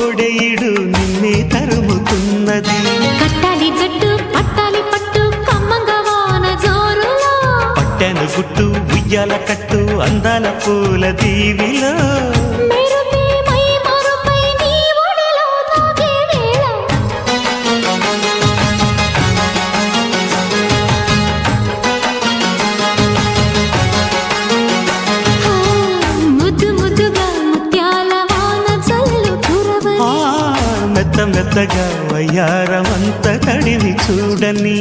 కోడెయిడు నిన్నే తరుముతున్నది. కట్టాలి జట్టు పట్టాలి పట్టు కమ్మంగా వాన జోరులో, పట్టెను గుట్టు ఉయ్యాల కట్టు అందాల పూల దీవిలో. మెరుపే మై మరుపై నీ ఒడిలో తాగే వేళ, ముద్దు ముద్దుగా ముత్యాల వాన జల్లు కురవని, మెత్త మెత్తగా వయ్యారమంత తడిని చూడని.